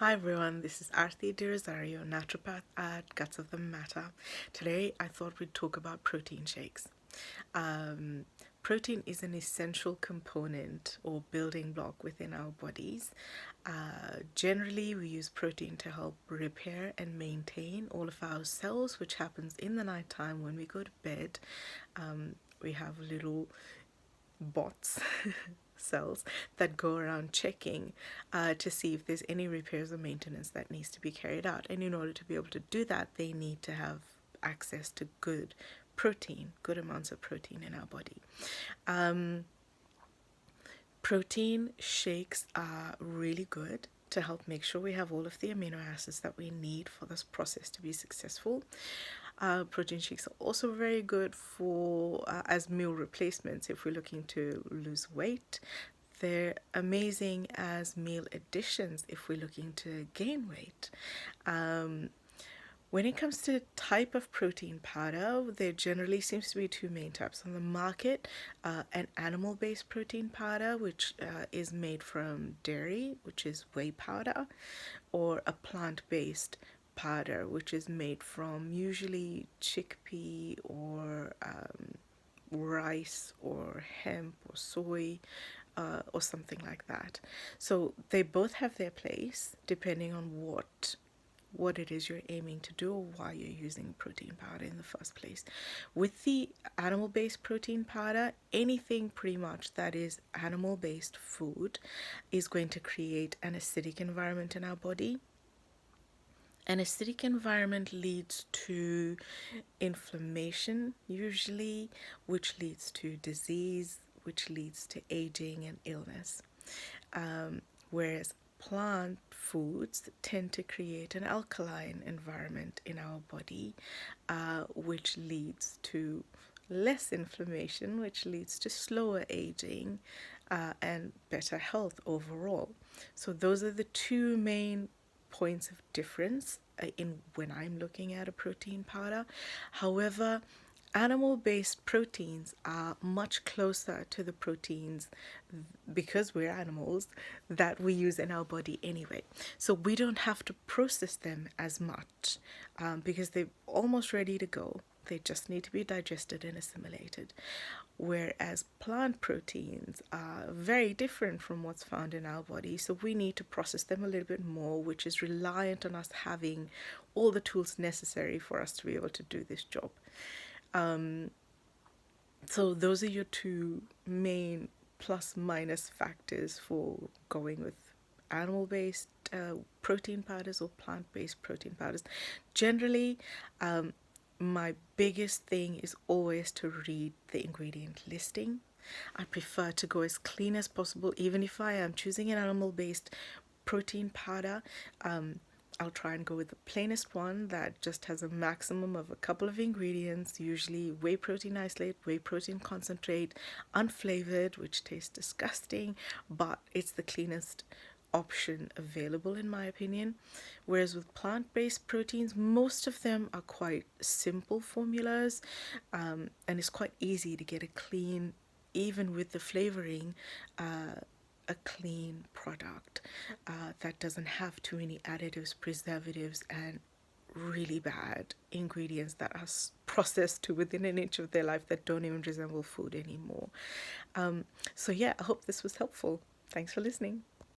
Hi everyone, this is Arti De Rosario, naturopath at Guts of the Matter. Today I thought we'd talk about protein shakes. Um, Protein is an essential component or building block within our bodies. Generally, we use protein to help repair and maintain all of our cells, which happens in the nighttime when we go to bed. We have little bots cells that go around checking to see if there's any repairs or maintenance that needs to be carried out, and in order to be able to do that they need to have access to good protein, good amounts of protein in our body. Protein shakes are really good to help make sure we have all of the amino acids that we need for this process to be successful. Protein shakes are also very good for as meal replacements if we're looking to lose weight. They're amazing as meal additions if we're looking to gain weight. When it comes to type of protein powder, there generally seems to be two main types on the market. An animal-based protein powder, which is made from dairy, which is whey powder, or a plant-based powder, which is made from usually chickpea or rice or hemp or soy or something like that. So they both have their place depending on what it is you're aiming to do or why you're using protein powder in the first place. With the animal-based protein powder, anything pretty much that is animal-based food is going to create an acidic environment in our body. An acidic environment leads to inflammation, usually, which leads to disease, which leads to aging and illness. Whereas plant foods tend to create an alkaline environment in our body, which leads to less inflammation, which leads to slower aging and better health overall. So those are the two main points of difference in when I'm looking at a protein powder. However, animal-based proteins are much closer to the proteins, because we're animals, that we use in our body anyway. So we don't have to process them as much because they're almost ready to go. They just need to be digested and assimilated. Whereas plant proteins are very different from what's found in our body, so we need to process them a little bit more, which is reliant on us having all the tools necessary for us to be able to do this job. So those are your two main plus minus factors for going with animal-based protein powders or plant-based protein powders. Generally, my biggest thing is always to read the ingredient listing. I prefer to go as clean as possible, even if I am choosing an animal-based protein powder. I'll try and go with the plainest one that just has a maximum of a couple of ingredients, usually whey protein isolate, whey protein concentrate, unflavored, which tastes disgusting, but it's the cleanest option available in my opinion. Whereas with plant-based proteins, most of them are quite simple formulas, and it's quite easy to get a clean, even with the flavoring, a clean product that doesn't have too many additives, preservatives, and really bad ingredients that are processed to within an inch of their life that don't even resemble food anymore. So yeah, I hope this was helpful. Thanks for listening.